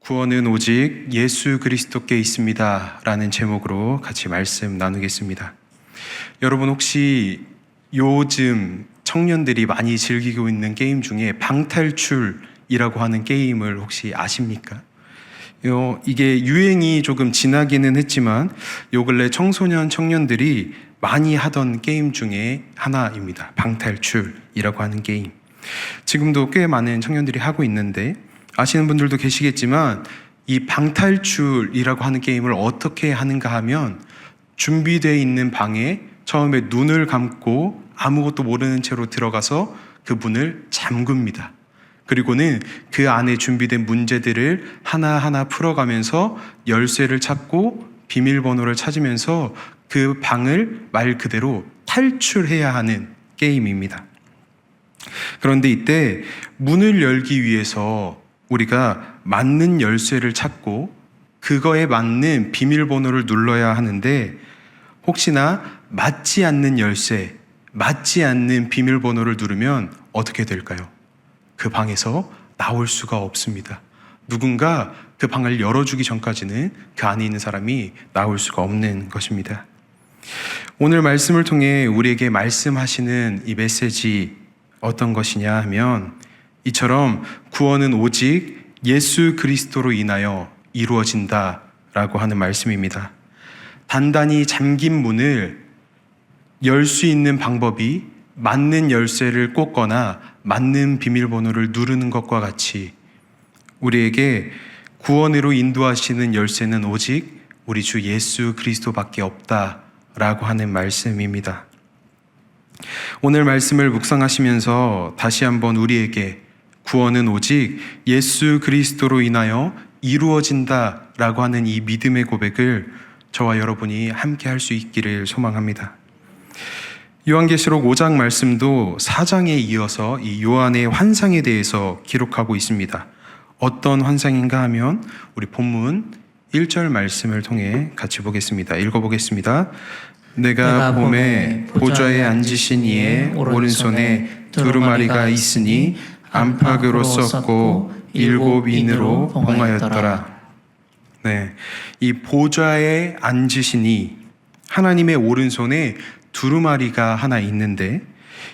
구원은 오직 예수 그리스도께 있습니다 라는 제목으로 같이 말씀 나누겠습니다. 여러분 혹시 요즘 청년들이 많이 즐기고 있는 게임 중에 방탈출이라고 하는 게임을 혹시 아십니까? 이게 유행이 조금 지나기는 했지만 요 근래 청소년 청년들이 많이 하던 게임 중에 하나입니다. 방탈출이라고 하는 게임. 지금도 꽤 많은 청년들이 하고 있는데 아시는 분들도 계시겠지만 이 방탈출이라고 하는 게임을 어떻게 하는가 하면 준비되어 있는 방에 처음에 눈을 감고 아무것도 모르는 채로 들어가서 그 문을 잠굽니다. 그리고는 그 안에 준비된 문제들을 하나하나 풀어가면서 열쇠를 찾고 비밀번호를 찾으면서 그 방을 말 그대로 탈출해야 하는 게임입니다. 그런데 이때 문을 열기 위해서 우리가 맞는 열쇠를 찾고 그거에 맞는 비밀번호를 눌러야 하는데 혹시나 맞지 않는 열쇠, 맞지 않는 비밀번호를 누르면 어떻게 될까요? 그 방에서 나올 수가 없습니다. 누군가 그 방을 열어주기 전까지는 그 안에 있는 사람이 나올 수가 없는 것입니다. 오늘 말씀을 통해 우리에게 말씀하시는 이 메시지 어떤 것이냐 하면 이처럼 구원은 오직 예수 그리스도로 인하여 이루어진다라고 하는 말씀입니다. 단단히 잠긴 문을 열 수 있는 방법이 맞는 열쇠를 꽂거나 맞는 비밀번호를 누르는 것과 같이 우리에게 구원으로 인도하시는 열쇠는 오직 우리 주 예수 그리스도밖에 없다라고 하는 말씀입니다. 오늘 말씀을 묵상하시면서 다시 한번 우리에게 구원은 오직 예수 그리스도로 인하여 이루어진다라고 하는 이 믿음의 고백을 저와 여러분이 함께 할 수 있기를 소망합니다. 요한계시록 5장 말씀도 4장에 이어서 이 요한의 환상에 대해서 기록하고 있습니다. 어떤 환상인가 하면 우리 본문 1절 말씀을 통해 같이 보겠습니다. 읽어보겠습니다. 내가 봄에 보좌에 앉으신 이의 오른손에 두루마리가 있으니 안팎으로 썼고 7인으로 봉하였더라. 네, 이 보좌에 앉으시니 하나님의 오른손에 두루마리가 하나 있는데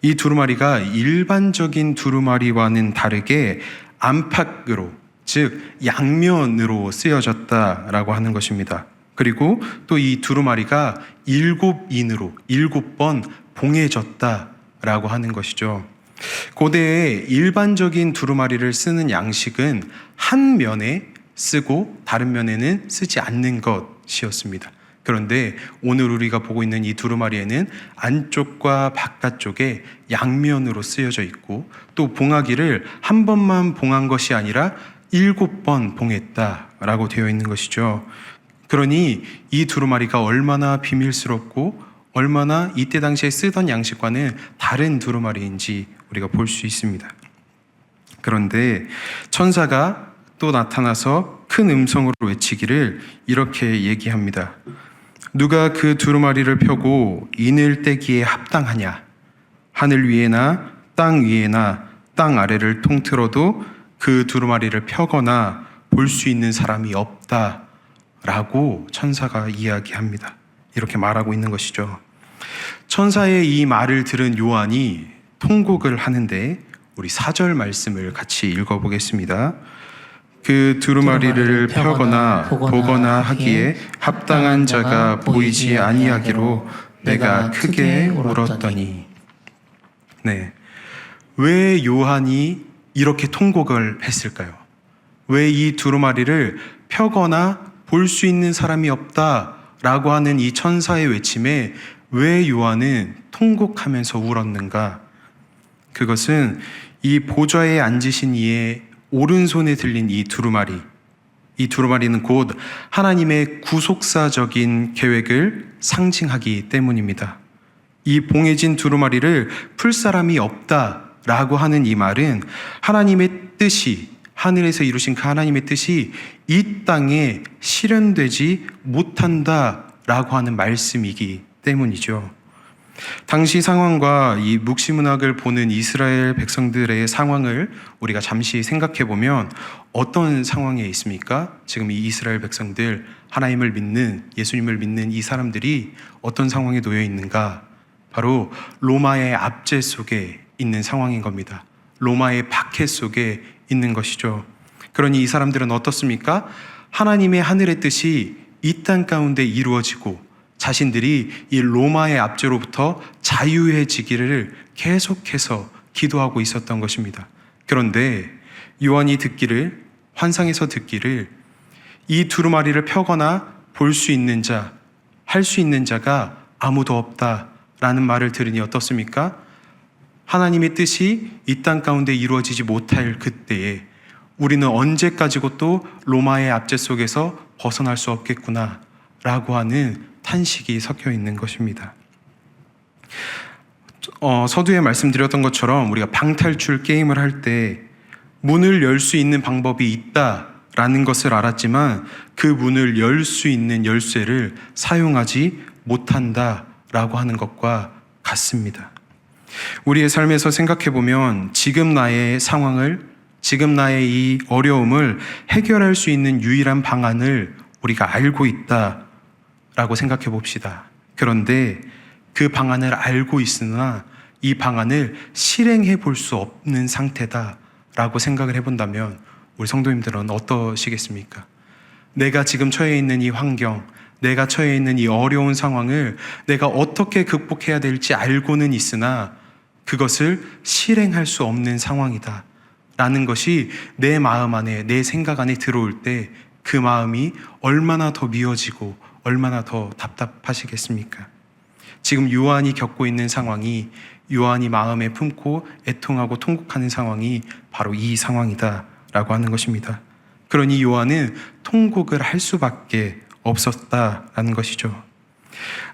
이 두루마리가 일반적인 두루마리와는 다르게 안팎으로, 즉 양면으로 쓰여졌다라고 하는 것입니다. 그리고 또 이 두루마리가 7인으로 7번 봉해졌다라고 하는 것이죠. 고대에 일반적인 두루마리를 쓰는 양식은 한 면에 쓰고 다른 면에는 쓰지 않는 것이었습니다. 그런데 오늘 우리가 보고 있는 이 두루마리에는 안쪽과 바깥쪽에 양면으로 쓰여져 있고 또 봉하기를 한 번만 봉한 것이 아니라 7번 봉했다라고 되어 있는 것이죠. 그러니 이 두루마리가 얼마나 비밀스럽고 얼마나 이때 당시에 쓰던 양식과는 다른 두루마리인지 우리가 볼 수 있습니다. 그런데 천사가 또 나타나서 큰 음성으로 외치기를 이렇게 얘기합니다. 누가 그 두루마리를 펴고 인을 떼기에 합당하냐? 하늘 위에나 땅 위에나 땅 아래를 통틀어도 그 두루마리를 펴거나 볼 수 있는 사람이 없다라고 천사가 이야기합니다. 이렇게 말하고 있는 것이죠. 천사의 이 말을 들은 요한이 통곡을 하는데 우리 4절 말씀을 같이 읽어보겠습니다. 그 두루마리를 펴거나 보거나 하기에 합당한 자가 보이지 아니하기로 내가 크게 울었더니. 네, 왜 요한이 이렇게 통곡을 했을까요? 왜 이 두루마리를 펴거나 볼 수 있는 사람이 없다라고 하는 이 천사의 외침에 왜 요한은 통곡하면서 울었는가? 그것은 이 보좌에 앉으신 이의 오른손에 들린 이 두루마리는 곧 하나님의 구속사적인 계획을 상징하기 때문입니다. 이 봉해진 두루마리를 풀 사람이 없다라고 하는 이 말은 하나님의 뜻이, 하늘에서 이루신 그 하나님의 뜻이 이 땅에 실현되지 못한다라고 하는 말씀이기 때문이죠. 당시 상황과 이 묵시문학을 보는 이스라엘 백성들의 상황을 우리가 잠시 생각해 보면 어떤 상황에 있습니까? 지금 이 이스라엘 백성들, 하나님을 믿는, 예수님을 믿는 이 사람들이 어떤 상황에 놓여 있는가? 바로 로마의 압제 속에 있는 상황인 겁니다. 로마의 박해 속에 있는 것이죠. 그러니 이 사람들은 어떻습니까? 하나님의 하늘의 뜻이 이 땅 가운데 이루어지고 자신들이 이 로마의 압제로부터 자유해지기를 계속해서 기도하고 있었던 것입니다. 그런데 요한이 듣기를, 환상에서 듣기를, 이 두루마리를 펴거나 볼 수 있는 자, 할 수 있는 자가 아무도 없다라는 말을 들으니 어떻습니까? 하나님의 뜻이 이 땅 가운데 이루어지지 못할 그때에 우리는 언제까지고 또 로마의 압제 속에서 벗어날 수 없겠구나 라고 하는 탄식이 섞여 있는 것입니다. 서두에 말씀드렸던 것처럼 우리가 방탈출 게임을 할 때 문을 열 수 있는 방법이 있다라는 것을 알았지만 그 문을 열 수 있는 열쇠를 사용하지 못한다라고 하는 것과 같습니다. 우리의 삶에서 생각해 보면 지금 나의 상황을, 지금 나의 이 어려움을 해결할 수 있는 유일한 방안을 우리가 알고 있다라고 생각해 봅시다. 그런데 그 방안을 알고 있으나 이 방안을 실행해 볼 수 없는 상태다라고 생각을 해본다면 우리 성도님들은 어떠시겠습니까? 내가 지금 처해 있는 이 환경, 내가 처해 있는 이 어려운 상황을 내가 어떻게 극복해야 될지 알고는 있으나 그것을 실행할 수 없는 상황이다 라는 것이 내 마음 안에, 내 생각 안에 들어올 때 그 마음이 얼마나 더 미어지고 얼마나 더 답답하시겠습니까? 지금 요한이 겪고 있는 상황이, 요한이 마음에 품고 애통하고 통곡하는 상황이 바로 이 상황이다 라고 하는 것입니다. 그러니 요한은 통곡을 할 수밖에 없었다라는 것이죠.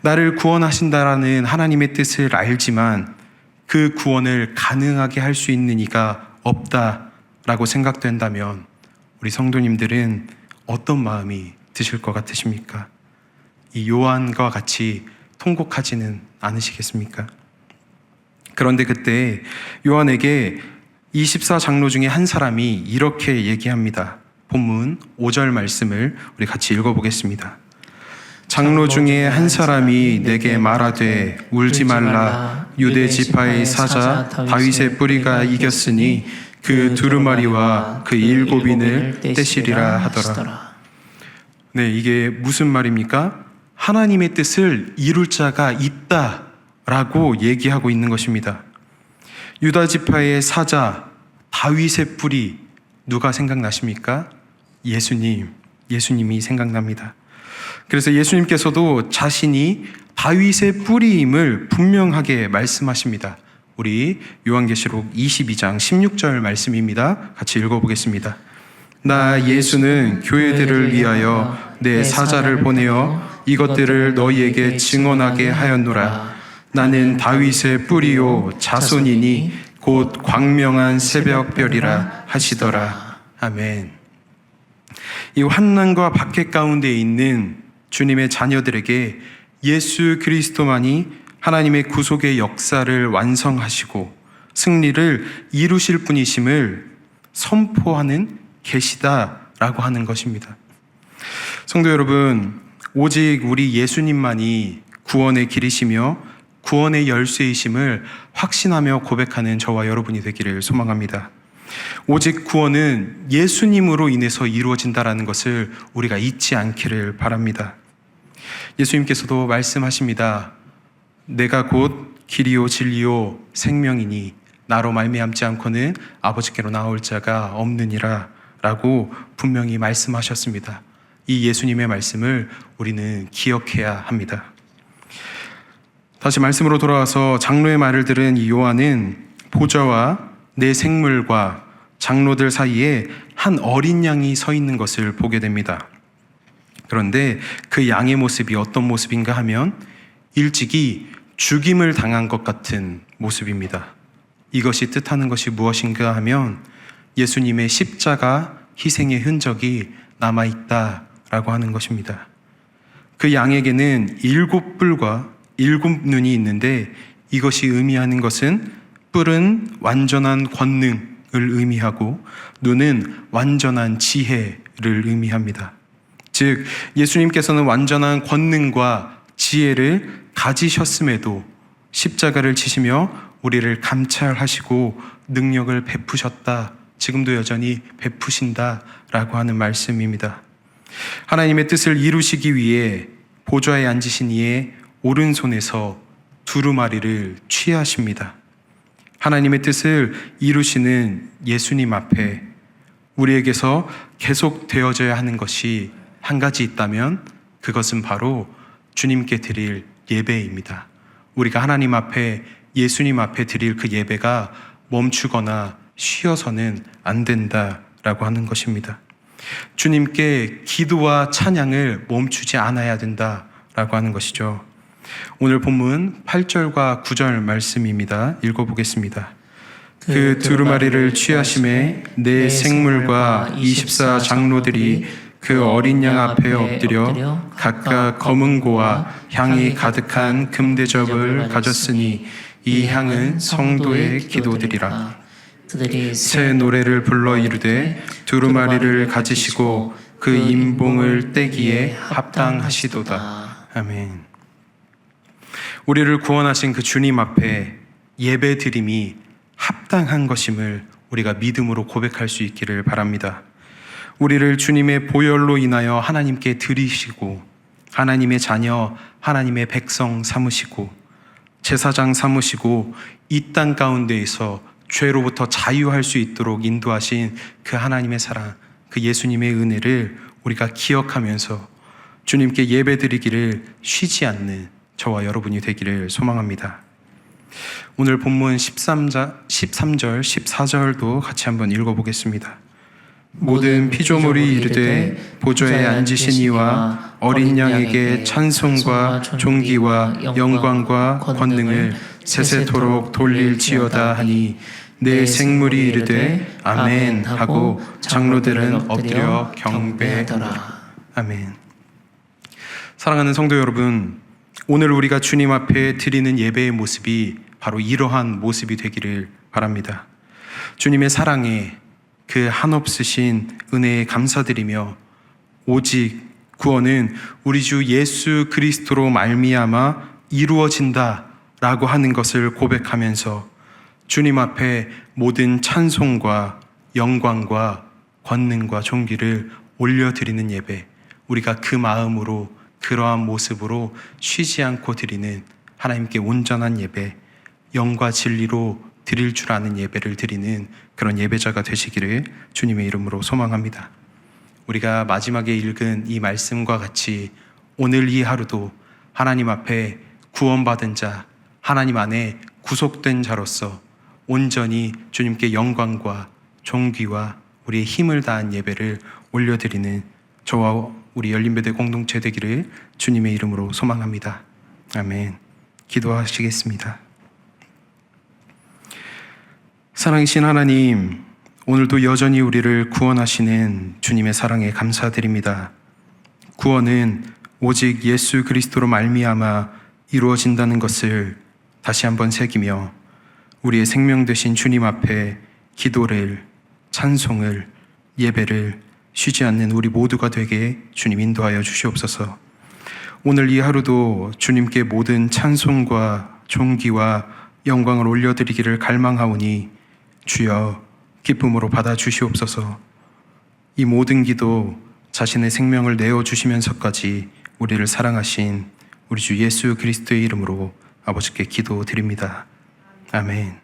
나를 구원하신다라는 하나님의 뜻을 알지만 그 구원을 가능하게 할 수 있는 이가 없다라고 생각된다면 우리 성도님들은 어떤 마음이 드실 것 같으십니까? 이 요한과 같이 통곡하지는 않으시겠습니까? 그런데 그때 요한에게 24장로 중에 한 사람이 이렇게 얘기합니다. 본문 5절 말씀을 우리 같이 읽어보겠습니다. 장로 중에 한 사람이 내게 말하되 울지 말라. 유대 지파의 사자 다윗의 뿌리가 이겼으니 그 두루마리와 그 7인을 떼시리라 하더라. 네, 이게 무슨 말입니까? 하나님의 뜻을 이룰 자가 있다라고 얘기하고 있는 것입니다. 유다 지파의 사자 다윗의 뿌리, 누가 생각나십니까? 예수님이 생각납니다. 그래서 예수님께서도 자신이 다윗의 뿌리임을 분명하게 말씀하십니다. 우리 요한계시록 22장 16절 말씀입니다. 같이 읽어보겠습니다. 나 예수는 교회들을 위하여 내 사자를 보내어 이것들을 너희에게 증언하게 하였노라. 나는 다윗의 뿌리요 자손이니 곧 광명한 새벽별이라 하시더라. 아멘. 이 환난과 박해 가운데 있는 주님의 자녀들에게 예수 그리스도만이 하나님의 구속의 역사를 완성하시고 승리를 이루실 분이심을 선포하는 계시다라고 하는 것입니다. 성도 여러분, 오직 우리 예수님만이 구원의 길이시며 구원의 열쇠이심을 확신하며 고백하는 저와 여러분이 되기를 소망합니다. 오직 구원은 예수님으로 인해서 이루어진다라는 것을 우리가 잊지 않기를 바랍니다. 예수님께서도 말씀하십니다. 내가 곧 길이요 진리요 생명이니 나로 말미암지 않고는 아버지께로 나올 자가 없느니라 라고 분명히 말씀하셨습니다. 이 예수님의 말씀을 우리는 기억해야 합니다. 다시 말씀으로 돌아와서 장로의 말을 들은 이 요한은 보좌와 내 생물과 장로들 사이에 한 어린 양이 서 있는 것을 보게 됩니다. 그런데 그 양의 모습이 어떤 모습인가 하면 일찍이 죽임을 당한 것 같은 모습입니다. 이것이 뜻하는 것이 무엇인가 하면 예수님의 십자가 희생의 흔적이 남아있다라고 하는 것입니다. 그 양에게는 7뿔과 7눈이 있는데 이것이 의미하는 것은 뿔은 완전한 권능을 의미하고 눈은 완전한 지혜를 의미합니다. 즉 예수님께서는 완전한 권능과 지혜를 가지셨음에도 십자가를 지시며 우리를 감찰하시고 능력을 베푸셨다. 지금도 여전히 베푸신다라고 하는 말씀입니다. 하나님의 뜻을 이루시기 위해 보좌에 앉으신 이의 오른손에서 두루마리를 취하십니다. 하나님의 뜻을 이루시는 예수님 앞에 우리에게서 계속 되어져야 하는 것이 한 가지 있다면 그것은 바로 주님께 드릴 예배입니다. 우리가 하나님 앞에 예수님 앞에 드릴 그 예배가 멈추거나 쉬어서는 안 된다라고 하는 것입니다. 주님께 기도와 찬양을 멈추지 않아야 된다라고 하는 것이죠. 오늘 본문 8절과 9절 말씀입니다. 읽어보겠습니다. 그 두루마리를 취하심에 내 생물과 24 장로들이 그 어린 양 앞에 엎드려 각각 검은 고와 향이 가득한 금대접을 가졌으니 이 향은 성도의 기도들이라. 새 노래를 불러 이르되 두루마리를 가지시고 그 임봉을 떼기에 합당하시도다. 아멘. 우리를 구원하신 그 주님 앞에 예배 드림이 합당한 것임을 우리가 믿음으로 고백할 수 있기를 바랍니다. 우리를 주님의 보혈로 인하여 하나님께 드리시고 하나님의 자녀, 하나님의 백성 삼으시고 제사장 삼으시고 이 땅 가운데에서 죄로부터 자유할 수 있도록 인도하신 그 하나님의 사랑, 그 예수님의 은혜를 우리가 기억하면서 주님께 예배드리기를 쉬지 않는 저와 여러분이 되기를 소망합니다. 오늘 본문 13절, 14절도 같이 한번 읽어보겠습니다. 모든 피조물이 이르되 보좌에 앉으신 이와 어린 양에게 찬송과 존귀와 영광과 권능을 세세토록 돌릴지어다 하니 내 생물이 이르되 아멘 하고 장로들은 엎드려 경배하더라. 아멘. 사랑하는 성도 여러분, 오늘 우리가 주님 앞에 드리는 예배의 모습이 바로 이러한 모습이 되기를 바랍니다. 주님의 사랑에 그 한없으신 은혜에 감사드리며 오직 구원은 우리 주 예수 그리스도로 말미암아 이루어진다라고 하는 것을 고백하면서 주님 앞에 모든 찬송과 영광과 권능과 존귀를 올려드리는 예배, 우리가 그 마음으로 그러한 모습으로 쉬지 않고 드리는 하나님께 온전한 예배, 영과 진리로 드릴 줄 아는 예배를 드리는 그런 예배자가 되시기를 주님의 이름으로 소망합니다. 우리가 마지막에 읽은 이 말씀과 같이 오늘 이 하루도 하나님 앞에 구원받은 자, 하나님 안에 구속된 자로서 온전히 주님께 영광과 존귀와 우리의 힘을 다한 예배를 올려드리는 저와 우리 열린배대 공동체 되기를 주님의 이름으로 소망합니다. 아멘. 기도하시겠습니다. 사랑이신 하나님, 오늘도 여전히 우리를 구원하시는 주님의 사랑에 감사드립니다. 구원은 오직 예수 그리스도로 말미암아 이루어진다는 것을 다시 한번 새기며 우리의 생명 되신 주님 앞에 기도를, 찬송을, 예배를 쉬지 않는 우리 모두가 되게 주님 인도하여 주시옵소서. 오늘 이 하루도 주님께 모든 찬송과 존귀와 영광을 올려드리기를 갈망하오니 주여 기쁨으로 받아주시옵소서. 이 모든 기도 자신의 생명을 내어주시면서까지 우리를 사랑하신 우리 주 예수 그리스도의 이름으로 아버지께 기도드립니다. 아멘.